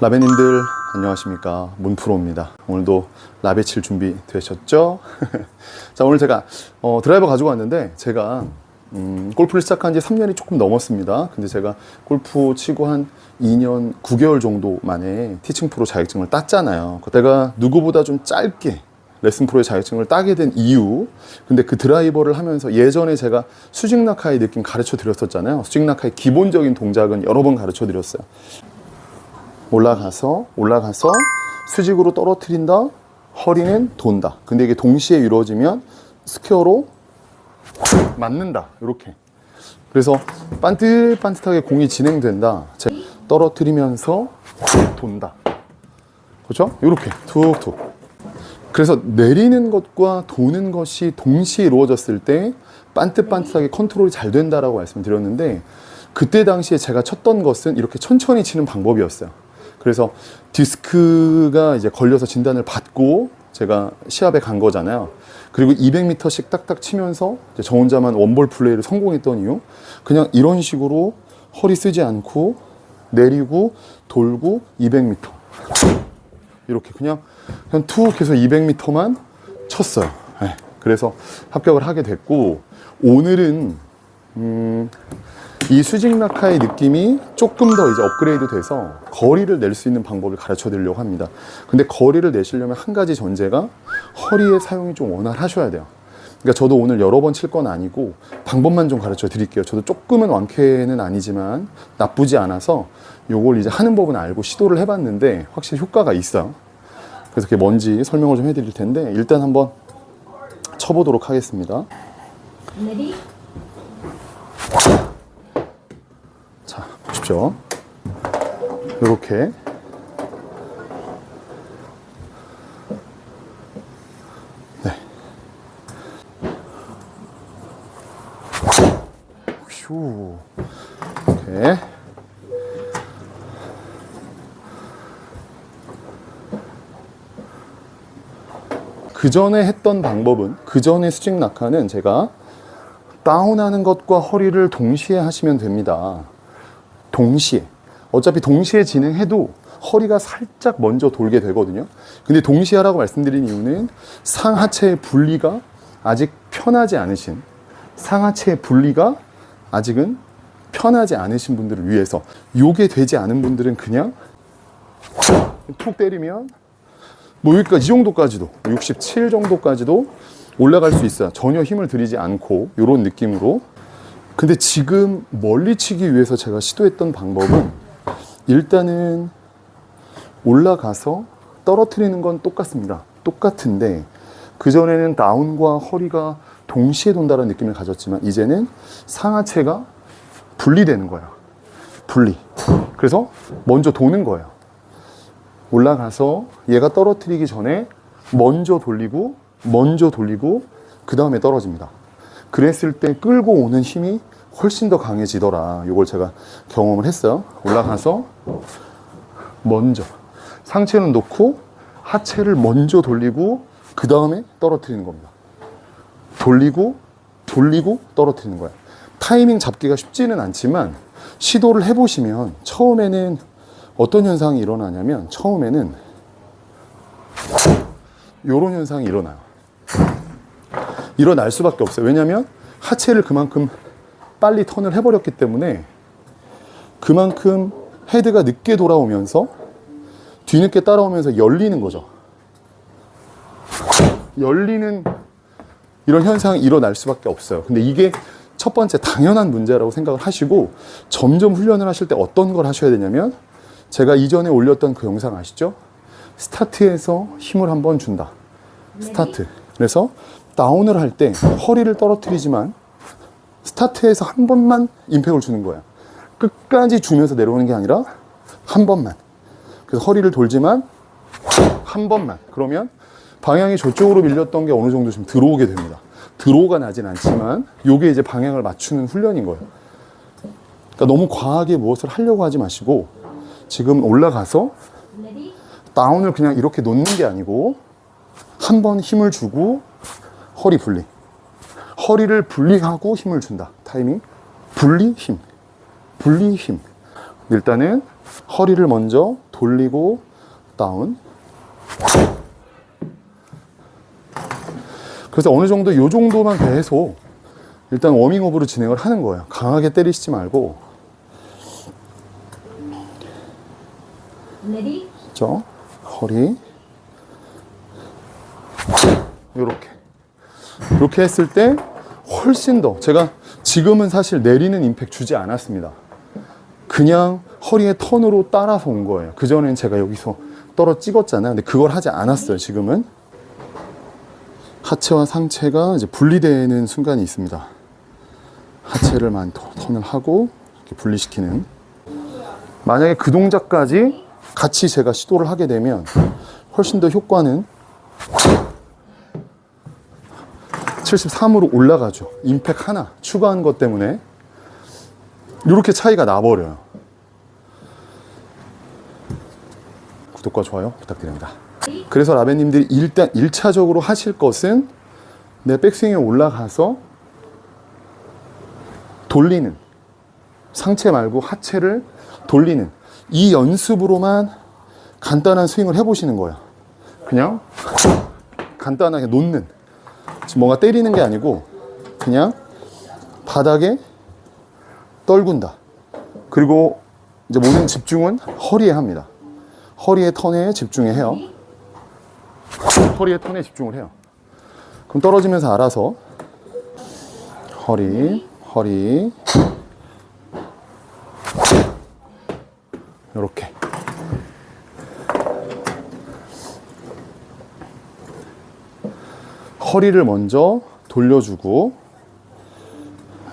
라베님들 안녕하십니까, 문프로입니다. 오늘도 라베 칠 준비 되셨죠? 자, 오늘 제가 드라이버 가지고 왔는데, 제가 골프를 시작한 지 3년이 조금 넘었습니다. 근데 제가 골프 치고 한 2년 9개월 정도 만에 티칭 프로 자격증을 땄잖아요. 내가 누구보다 좀 짧게 레슨 프로의 자격증을 따게 된 이유, 근데 그 드라이버를 하면서 예전에 제가 수직 낙하의 느낌 가르쳐 드렸었잖아요. 수직 낙하의 기본적인 동작은 여러 번 가르쳐 드렸어요. 올라가서 수직으로 떨어뜨린다, 허리는 돈다. 근데 이게 동시에 이루어지면 스퀘어로 맞는다, 이렇게. 그래서 반듯반듯하게 공이 진행된다, 떨어뜨리면서 돈다, 그렇죠? 이렇게 툭툭. 그래서 내리는 것과 도는 것이 동시에 이루어졌을 때 반듯반듯하게 컨트롤이 잘 된다라고 말씀드렸는데, 그때 당시에 제가 쳤던 것은 이렇게 천천히 치는 방법이었어요. 그래서 디스크가 이제 걸려서 진단을 받고 제가 시합에 간 거잖아요. 그리고 200m씩 딱딱 치면서 저 혼자만 원볼 플레이를 성공했던 이유, 그냥 이런 식으로 허리 쓰지 않고 내리고 돌고 200m 이렇게 그냥 툭 해서 200m만 쳤어요. 네. 그래서 합격을 하게 됐고, 오늘은 이 수직 낙하의 느낌이 조금 더 이제 업그레이드 돼서 거리를 낼 수 있는 방법을 가르쳐 드리려고 합니다. 근데 거리를 내시려면 한 가지 전제가 허리의 사용이 좀 원활하셔야 돼요. 그러니까 저도 오늘 여러 번 칠 건 아니고 방법만 좀 가르쳐 드릴게요. 저도 조금은 완쾌는 아니지만 나쁘지 않아서 요걸 이제 하는 법은 알고 시도를 해봤는데 확실히 효과가 있어요. 그래서 그게 뭔지 설명을 좀 해드릴 텐데, 일단 한번 쳐보도록 하겠습니다. 자, 보십시오. 이렇게 네. 휴. 이렇게. 그 전에 했던 방법은, 그 전에 수직 낙하는 제가 다운하는 것과 허리를 동시에 하시면 됩니다. 동시에. 어차피 동시에 진행해도 허리가 살짝 먼저 돌게 되거든요. 근데 동시에 하라고 말씀드린 이유는 상하체의 분리가 아직 편하지 않으신, 상하체의 분리가 아직은 편하지 않으신 분들을 위해서. 요게 되지 않은 분들은 그냥 툭 때리면 뭐 여기까지, 이 정도까지도, 67 정도까지도 올라갈 수 있어요. 전혀 힘을 들이지 않고, 이런 느낌으로. 근데 지금 멀리 치기 위해서 제가 시도했던 방법은, 일단은 올라가서 떨어뜨리는 건 똑같습니다. 똑같은데, 그전에는 다운과 허리가 동시에 돈다는 느낌을 가졌지만, 이제는 상하체가 분리되는 거예요. 분리. 그래서 먼저 도는 거예요. 올라가서 얘가 떨어뜨리기 전에 먼저 돌리고 그 다음에 떨어집니다. 그랬을 때 끌고 오는 힘이 훨씬 더 강해지더라. 이걸 제가 경험을 했어요. 올라가서 먼저 상체는 놓고 하체를 먼저 돌리고 그 다음에 떨어뜨리는 겁니다. 돌리고 떨어뜨리는 거예요. 타이밍 잡기가 쉽지는 않지만 시도를 해보시면, 처음에는 어떤 현상이 일어나냐면, 처음에는 이런 현상이 일어나요. 일어날 수밖에 없어요. 왜냐하면 하체를 그만큼 빨리 턴을 해버렸기 때문에 그만큼 헤드가 늦게 돌아오면서 뒤늦게 따라오면서 열리는 거죠. 열리는 이런 현상이 일어날 수밖에 없어요. 근데 이게 첫 번째 당연한 문제라고 생각을 하시고, 점점 훈련을 하실 때 어떤 걸 하셔야 되냐면, 제가 이전에 올렸던 그 영상 아시죠? 스타트에서 힘을 한번 준다. 스타트. 그래서 다운을 할 때 허리를 떨어뜨리지만 스타트에서 한 번만 임팩을 주는 거예요. 끝까지 주면서 내려오는 게 아니라 한 번만. 그래서 허리를 돌지만 한 번만. 그러면 방향이 저쪽으로 밀렸던 게 어느 정도 좀 들어오게 됩니다. 드로우가 나진 않지만 요게 이제 방향을 맞추는 훈련인 거예요. 그러니까 너무 과하게 무엇을 하려고 하지 마시고, 지금 올라가서 다운을 그냥 이렇게 놓는 게 아니고 한 번 힘을 주고 허리 분리, 허리를 분리하고 힘을 준다. 타이밍 분리 힘, 분리 힘. 일단은 허리를 먼저 돌리고 다운. 그래서 어느 정도 요 정도만 계속 일단 워밍업으로 진행을 하는 거예요. 강하게 때리시지 말고. 그렇죠? 허리. 이렇게 했을 때 훨씬 더, 제가 지금은 사실 내리는 임팩트 주지 않았습니다. 그냥 허리의 턴으로 따라서 온 거예요. 그전엔 제가 여기서 떨어 찍었잖아요. 근데 그걸 하지 않았어요. 지금은 하체와 상체가 이제 분리되는 순간이 있습니다. 하체를 많이 턴을 하고 이렇게 분리시키는. 만약에 그 동작까지 같이 제가 시도를 하게 되면 훨씬 더 효과는 73으로 올라가죠. 임팩트 하나 추가한 것 때문에 이렇게 차이가 나버려요. 구독과 좋아요 부탁드립니다. 그래서 라벤님들이 일단 1차적으로 하실 것은 내 백스윙에 올라가서 돌리는, 상체 말고 하체를 돌리는 이 연습으로만 간단한 스윙을 해보시는 거예요. 그냥 간단하게 놓는, 지금 뭔가 때리는 게 아니고 그냥 바닥에 떨군다. 그리고 이제 모든 집중은 허리에 합니다. 허리의 턴에 집중해요. 허리의 턴에 집중을 해요. 그럼 떨어지면서 알아서 허리 이렇게. 허리를 먼저 돌려주고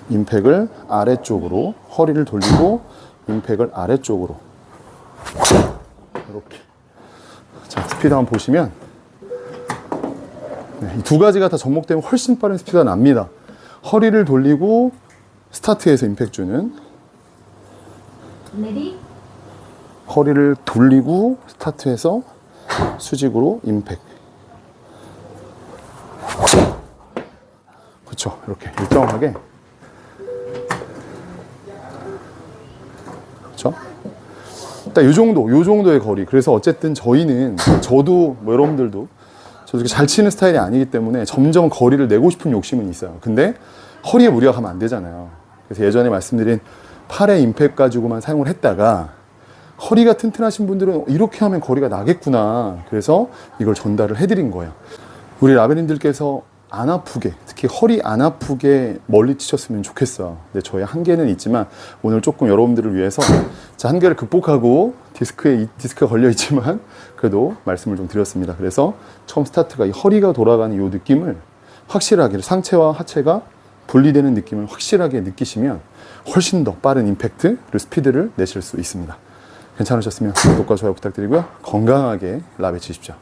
임팩을 아래쪽으로, 허리를 돌리고 임팩을 아래쪽으로 이렇게. 자, 스피드 한번 보시면 이 두 가지가 다 접목되면 훨씬 빠른 스피드가 납니다. 허리를 돌리고 스타트에서 임팩트 주는, 허리를 돌리고 스타트에서 수직으로 임팩트. 그렇죠. 이렇게 일정하게. 그렇죠. 일단 요 정도의 거리. 그래서 어쨌든 저희는, 저도 뭐 여러분들도 저도 잘 치는 스타일이 아니기 때문에 점점 거리를 내고 싶은 욕심은 있어요. 근데 허리에 무리가 가면 안 되잖아요. 그래서 예전에 말씀드린 팔의 임팩트 가지고만 사용을 했다가 허리가 튼튼하신 분들은 이렇게 하면 거리가 나겠구나. 그래서 이걸 전달을 해드린 거예요. 우리 라벤님들께서 안 아프게, 특히 허리 안 아프게 멀리 치셨으면 좋겠어요. 근데 저의 한계는 있지만 오늘 조금 여러분들을 위해서 자, 한계를 극복하고 디스크가 걸려 있지만 그래도 말씀을 좀 드렸습니다. 그래서 처음 스타트가 이 허리가 돌아가는 이 느낌을 확실하게, 상체와 하체가 분리되는 느낌을 확실하게 느끼시면 훨씬 더 빠른 임팩트 그리고 스피드를 내실 수 있습니다. 괜찮으셨으면 구독과 좋아요 부탁드리고요. 건강하게 라베 치십시오.